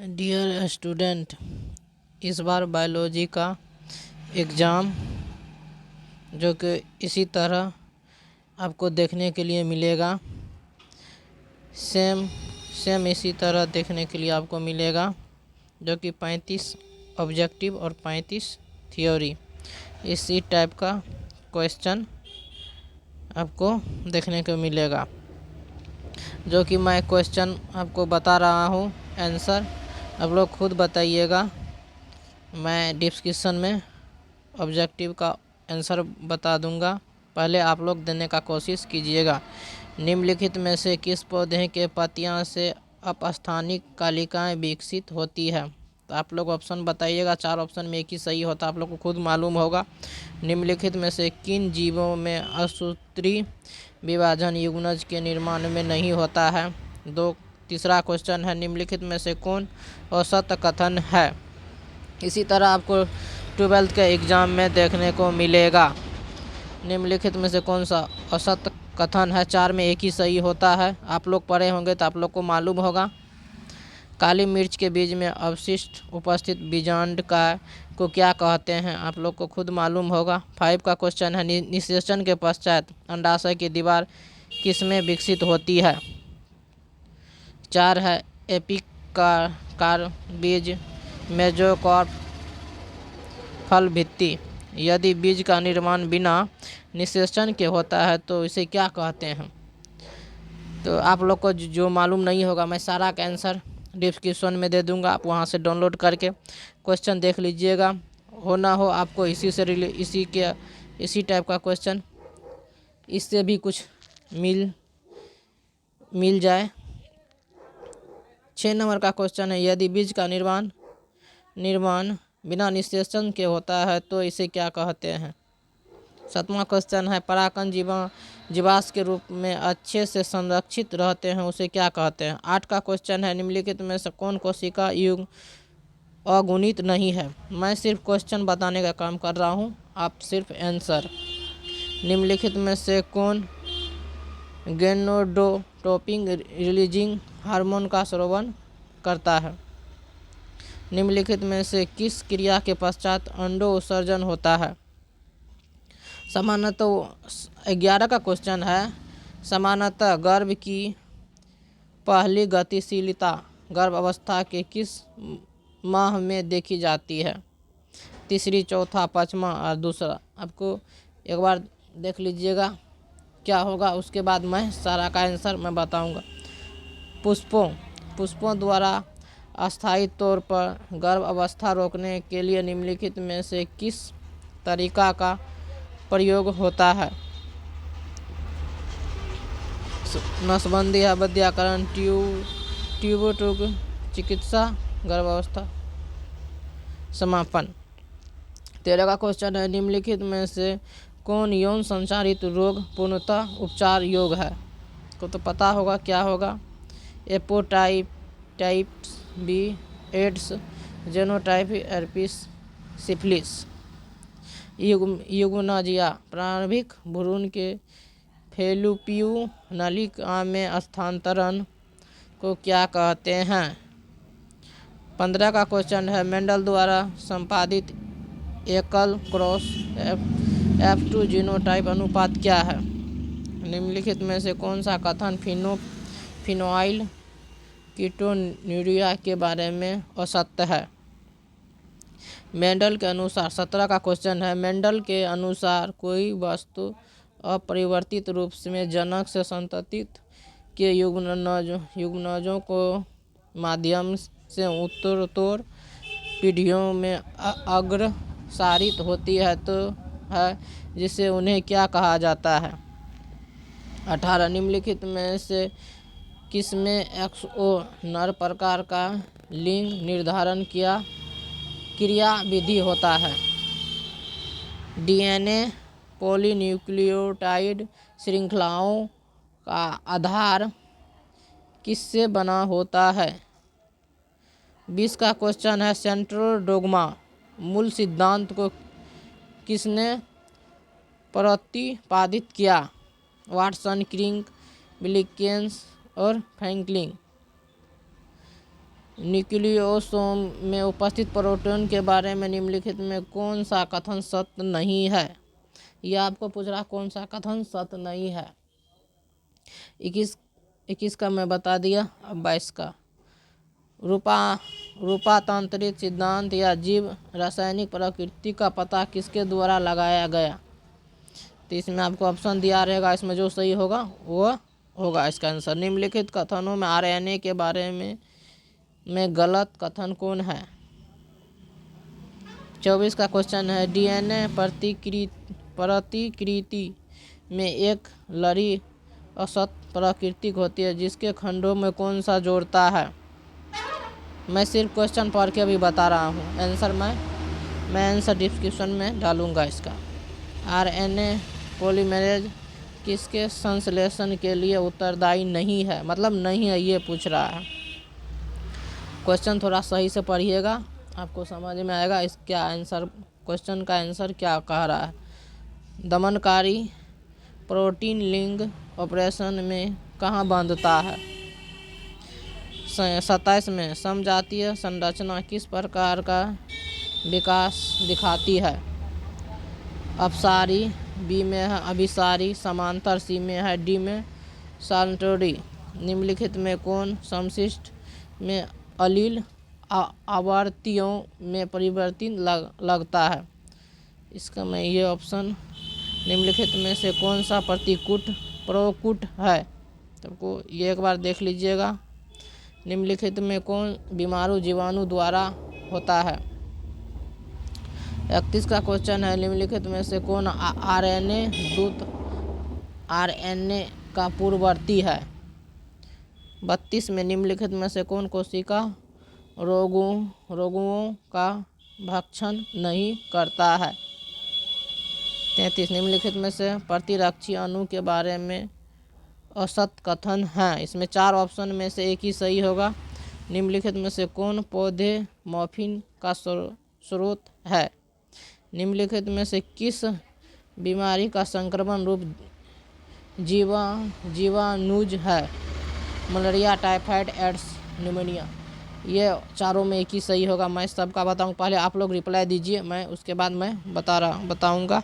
Dear student, इस बार biology का exam जो कि इसी तरह आपको देखने के लिए मिलेगा। सेम इसी तरह देखने के लिए आपको मिलेगा, जो कि 35 ऑब्जेक्टिव और 35 थ्योरी, इसी टाइप का क्वेश्चन आपको देखने को मिलेगा। जो कि मैं क्वेश्चन आपको बता रहा हूँ, आंसर आप लोग खुद बताइएगा। मैं डिस्क्रिप्शन में ऑब्जेक्टिव का आंसर बता दूंगा, पहले आप लोग देने का कोशिश कीजिएगा। निम्नलिखित में से किस पौधे के पत्तियां से अपस्थानिक कालिकाएं विकसित होती है? तो आप लोग ऑप्शन बताइएगा। 4 ऑप्शन में एक ही सही होता, आप लोग को खुद मालूम होगा। निम्नलिखित में से किन जीवों में असूत्री विभाजन युग्मज के निर्माण में नहीं होता है? तीसरा क्वेश्चन है, निम्नलिखित में से कौन औसत कथन है? इसी तरह आपको 12th के एग्ज़ाम में देखने को मिलेगा। निम्नलिखित में से कौन सा औसत कथन है? 4 में एक ही सही होता है, आप लोग पढ़े होंगे तो आप लोग को मालूम होगा। काली मिर्च के बीज में अवशिष्ट उपस्थित बीजांड को क्या कहते हैं? आप लोग को खुद मालूम होगा। 5 का क्वेश्चन है, निषेचन के पश्चात अंडाशय की दीवार किसमें विकसित होती है? 4 है, एपिकार बीज मेजोकार्प फल भित्ति। यदि बीज का निर्माण बिना निषेचन के होता है तो इसे क्या कहते हैं? तो आप लोग को जो मालूम नहीं होगा, मैं सारा का आंसर डिस्क्रिप्शन में दे दूंगा, आप वहां से डाउनलोड करके क्वेश्चन देख लीजिएगा। हो ना हो आपको इसी टाइप का क्वेश्चन इससे भी कुछ मिल जाए। 6 नंबर का क्वेश्चन है, यदि बीज का निर्माण बिना निषेचन के होता है तो इसे क्या कहते हैं? 7वां क्वेश्चन है, परागकण जीवाश्म के रूप में अच्छे से संरक्षित रहते हैं, उसे क्या कहते हैं? 8 का क्वेश्चन है, निम्नलिखित में से कौन कोशिका युग्म अगुणित नहीं है? मैं सिर्फ क्वेश्चन बताने का काम कर रहा हूँ, आप सिर्फ आंसर। निम्नलिखित में से कौन गेनोडोट्रोपिन रिलीजिंग हार्मोन का स्रावन करता है? निम्नलिखित में से किस क्रिया के पश्चात अंडो उत्सर्जन होता है? सामान्यतः 11 का क्वेश्चन है, सामान्यतः गर्भ की पहली गतिशीलता गर्भ अवस्था के किस माह में देखी जाती है? तीसरी, चौथा, पाँचवा और दूसरा। आपको एक बार देख लीजिएगा क्या होगा, उसके बाद मैं सारा का आंसर मैं बताऊंगा। पुष्पों द्वारा अस्थायी तौर पर गर्भ अवस्था रोकने के लिए निम्नलिखित में से किस तरीका का प्रयोग होता है? नसबंदी, अवध्यकरण, ट्यूब चिकित्सा, गर्भावस्था समापन। 13 का क्वेश्चन है, निम्नलिखित में से कौन यौन संचारित रोग पूर्णतः उपचार योग्य है? को तो पता होगा क्या होगा। Hepatitis B, AIDS, genotype, herpes, syphilis. यूग्मनाजिया, प्रारंभिक भ्रूण के फेलोपियन नलिका में स्थानांतरण को क्या कहते हैं? 15 का क्वेश्चन है, मेंडल द्वारा संपादित एकल क्रॉस F2 जीनोटाइप अनुपात क्या है? निम्नलिखित में से कौन सा कथन फिनोइल कीटोन्यूरिया के बारे में असत्य है? मेंडल के अनुसार 17 का क्वेश्चन है, मेंडल के अनुसार कोई वस्तु अपरिवर्तित रूप में जनक से संतति के युग्मनजों को माध्यम से उत्तरोत्तर पीढ़ियों में अग्रसारित होती है जिससे उन्हें क्या कहा जाता है? 18, निम्नलिखित में से किसमें XO नर प्रकार का लिंग निर्धारण क्रिया विधि होता है? DNA पॉलीन्यूक्लियोटाइड श्रृंखलाओं का आधार किससे बना होता है? 20 का क्वेश्चन है, सेंट्रल डोग्मा मूल सिद्धांत को किसने प्रतिपादित किया? वाटसन, क्रिक, विल्किंस और फ्रैंकलिन। न्यूक्लियोसोम में उपस्थित प्रोटीन के बारे में निम्नलिखित में कौन सा कथन सत्य नहीं है। यह आपको पूछ रहा कौन सा कथन सत्य नहीं है। 21 का मैं बता दिया। अब 22 का रूपांतरित सिद्धांत या जीव रासायनिक प्रकृति का पता किसके द्वारा लगाया गया। तो इसमें आपको ऑप्शन दिया रहेगा, इसमें जो सही होगा वो होगा इसका आंसर। निम्नलिखित कथनों में आरएनए के बारे में गलत कथन कौन है। 24 का क्वेश्चन है डीएनए प्रतिकृति में एक लड़ी असत प्राकृतिक होती है जिसके खंडों में कौन सा जोड़ता है। मैं सिर्फ क्वेश्चन पढ़ के अभी बता रहा हूँ, आंसर मैं आंसर डिस्क्रिप्शन में डालूंगा इसका। आरएनए पॉलीमरेज किसके संश्लेषण के लिए उत्तरदायी नहीं है, मतलब नहीं है ये पूछ रहा है। क्वेश्चन थोड़ा सही से पढ़िएगा, आपको समझ में आएगा इसका आंसर, क्वेश्चन का आंसर क्या कह रहा है। दमनकारी प्रोटीन लिंग ऑपरेशन में कहाँ बांधता है। 27 में समजातीय संरचना किस प्रकार का विकास दिखाती है। अपसारी, बी में है अभिसारी, समांतर सी में है, डी में साल्टोरी। निम्नलिखित में कौन समशिष्ट में अलील आवृत्तियों में परिवर्तित लगता है। इसका मैं ये ऑप्शन, निम्नलिखित में से कौन सा प्रोकूट है। तो ये एक बार देख लीजिएगा। निम्नलिखित में कौन बीमारू जीवाणु द्वारा होता है। 31 का क्वेश्चन है निम्नलिखित में से कौन आरएनए दूत आरएनए का पूर्ववर्ती है। 32 में निम्नलिखित में से कौन कोशिका रोगों का भक्षण नहीं करता है। 33 निम्नलिखित में से प्रतिरक्षी अणु के बारे में असत कथन है। इसमें 4 ऑप्शन में से एक ही सही होगा। निम्नलिखित में से कौन पौधे मॉर्फिन का स्रोत है। निम्नलिखित में से किस बीमारी का संक्रमण रूप जीवाणुज है। Malaria, typhoid, AIDS, pneumonia. ये चारों में एक ही सही होगा। मैं सबका बताऊं, पहले आप लोग रिप्लाई दीजिए, मैं उसके बाद मैं बताऊंगा।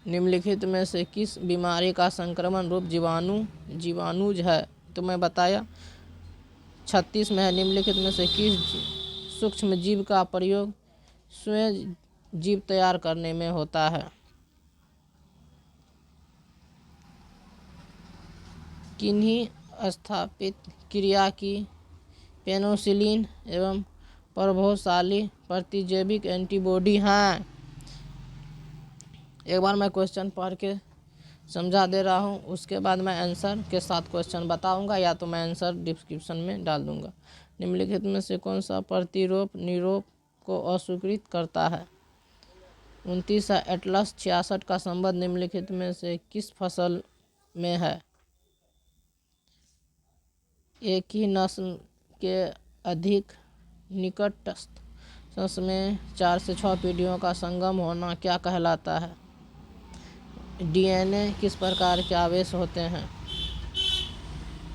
निम्नलिखित में से किस बीमारी का संक्रमण रूप जीवाणुज है, तो मैं बताया। 36 में है निम्नलिखित में से किस सूक्ष्म जीव का प्रयोग स्वयं जीव तैयार करने में होता है। किन्हीं स्थापित क्रिया की पेनिसिलिन एवं प्रभावशाली प्रतिजैविक एंटीबॉडी हैं। एक बार मैं क्वेश्चन पढ़ के समझा दे रहा हूँ, उसके बाद मैं आंसर के साथ क्वेश्चन बताऊंगा, या तो मैं आंसर डिस्क्रिप्शन में डाल दूंगा। निम्नलिखित में से कौन सा प्रतिरोप निरोप को अस्वीकृत करता है। 29 एटलस 66 का संबंध निम्नलिखित में से किस फसल में है। एक ही नस्ल के अधिक निकटस्थ संस में 4 से 6 पीढ़ियों का संगम होना क्या कहलाता है। डीएनए किस प्रकार के आवेश होते हैं।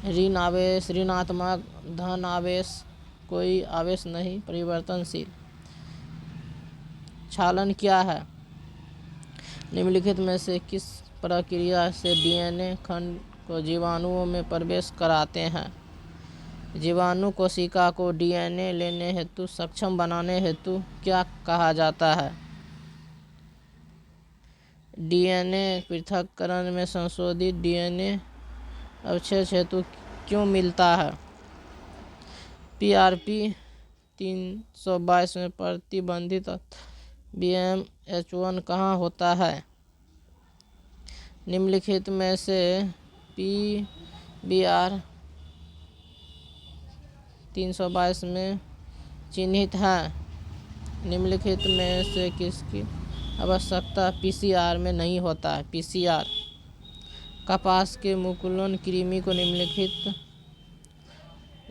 ऋण आवेश, ऋणात्मक, धन आवेश, कोई आवेश नहीं, परिवर्तनशील। क्षालन क्या है। निम्नलिखित में से किस प्रक्रिया से डीएनए खंड को जीवाणुओं में प्रवेश कराते हैं। जीवाणु कोशिका को डीएनए लेने हेतु सक्षम बनाने हेतु क्या कहा जाता है। डीएनए पृथक्करण में संशोधित डीएनए अवशेष हेतु क्यों मिलता है। पीआरपी 322 में प्रतिबंधित BMH1 कहाँ होता है। निम्नलिखित में से PBR 322 में चिन्हित है। निम्नलिखित में से किसकी आवश्यकता PCR में नहीं होता है। PCR कपास के मुकुलन कृमि को निम्नलिखित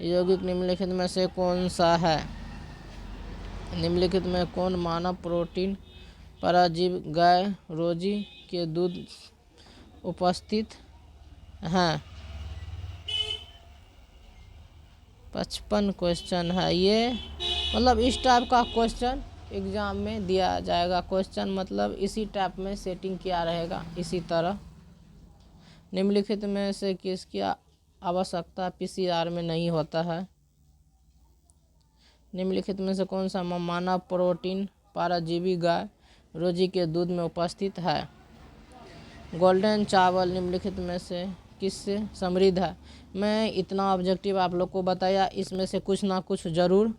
यौगिक निम्नलिखित में से कौन सा है। निम्नलिखित में कौन मानव प्रोटीन परजीवी गाय रोजी के दूध उपस्थित हैं। 55 क्वेश्चन है ये। मतलब इस टाइप का क्वेश्चन एग्ज़ाम में दिया जाएगा। क्वेश्चन मतलब इसी टाइप में सेटिंग किया रहेगा। इसी तरह निम्नलिखित में से किसकी आवश्यकता पीसीआर में नहीं होता है? निम्नलिखित में से कौन सा मानव प्रोटीन परजीवी गाय रोजी के दूध में उपस्थित है? गोल्डन चावल निम्नलिखित में से किससे समृद्ध है? मैं इतना ऑब्जेक्टिव आप लोग को बताया, इसमें से कुछ ना कुछ ज़रूर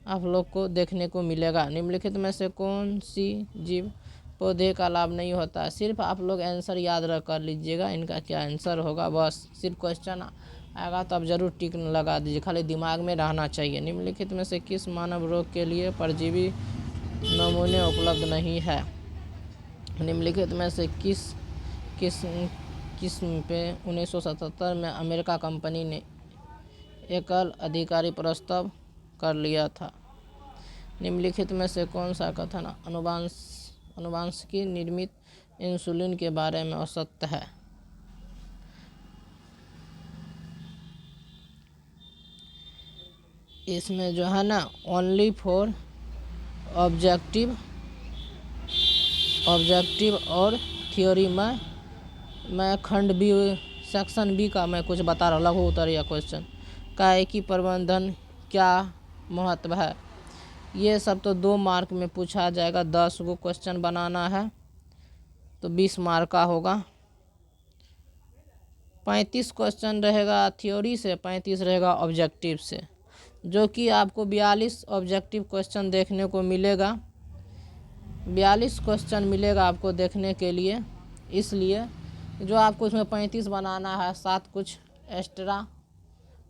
आप लोग को देखने को मिलेगा। निम्नलिखित में से कौन सी जीव पौधे का लाभ नहीं होता? सिर्फ आप लोग आंसर याद रख कर लीजिएगा इनका क्या आंसर होगा। बस सिर्फ क्वेश्चन आएगा तो आप ज़रूर टिक लगा दीजिए, खाली दिमाग में रहना चाहिए। निम्नलिखित में से किस मानव रोग के लिए परजीवी नमूने उपलब्ध नहीं है? निम्नलिखित में से किस किस्म पे 1977 में अमेरिका कंपनी ने एकल अधिकारी प्रस्ताव कर लिया था? निम्नलिखित में से कौन सा कथन अनुवांशिकी निर्मित इंसुलिन के बारे में असत्य है? इसमें जो है ना ओनली फॉर ऑब्जेक्टिव और थ्योरी में मैं खंड बी सेक्शन बी का मैं कुछ बता रहा हूँ, लघु उत्तर या क्वेश्चन। कायिकी प्रबंधन क्या महत्व है? ये सब तो 2 मार्क में पूछा जाएगा। 10 गो क्वेश्चन बनाना है तो 20 मार्क का होगा। 35 क्वेश्चन रहेगा थ्योरी से, 35 रहेगा ऑब्जेक्टिव से, जो कि आपको 42 ऑब्जेक्टिव क्वेश्चन देखने को मिलेगा। 42 क्वेश्चन मिलेगा आपको देखने के लिए। इसलिए जो आपको इसमें 35 बनाना है, 7 कुछ एक्स्ट्रा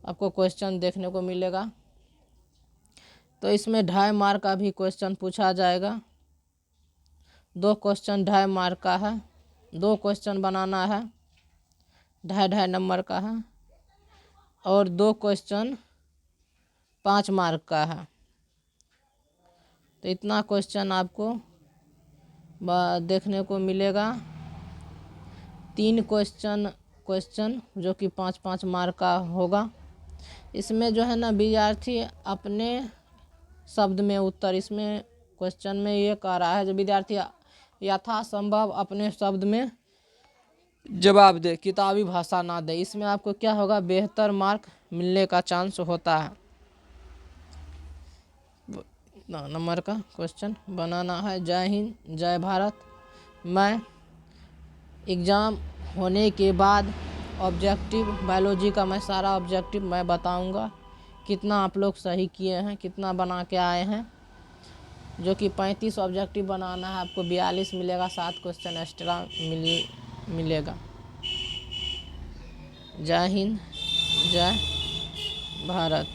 आपको क्वेश्चन देखने को मिलेगा। तो इसमें 2.5 मार्क का भी क्वेश्चन पूछा जाएगा। 2 क्वेश्चन 2.5 मार्क का है। 2 क्वेश्चन बनाना है, 2.5 नंबर का है। और 2 क्वेश्चन 5 मार्क का है। तो इतना क्वेश्चन आपको देखने को मिलेगा। 3 क्वेश्चन जो कि 5-5 मार्क का होगा। इसमें जो है ना विद्यार्थी अपने शब्द में उत्तर, इसमें क्वेश्चन में ये कह रहा है जो विद्यार्थी यथासंभव अपने शब्द में जवाब दे, किताबी भाषा ना दे। इसमें आपको क्या होगा, बेहतर मार्क मिलने का चांस होता है। नंबर का क्वेश्चन बनाना है। जय हिंद, जय भारत। मैं एग्ज़ाम होने के बाद ऑब्जेक्टिव बायोलॉजी का मैं सारा ऑब्जेक्टिव मैं बताऊंगा, कितना आप लोग सही किए हैं, कितना बना के आए हैं। जो कि 35 ऑब्जेक्टिव बनाना है आपको, 42 मिलेगा, 7 क्वेश्चन एक्स्ट्रा मिलेगा। जय हिंद, जय भारत।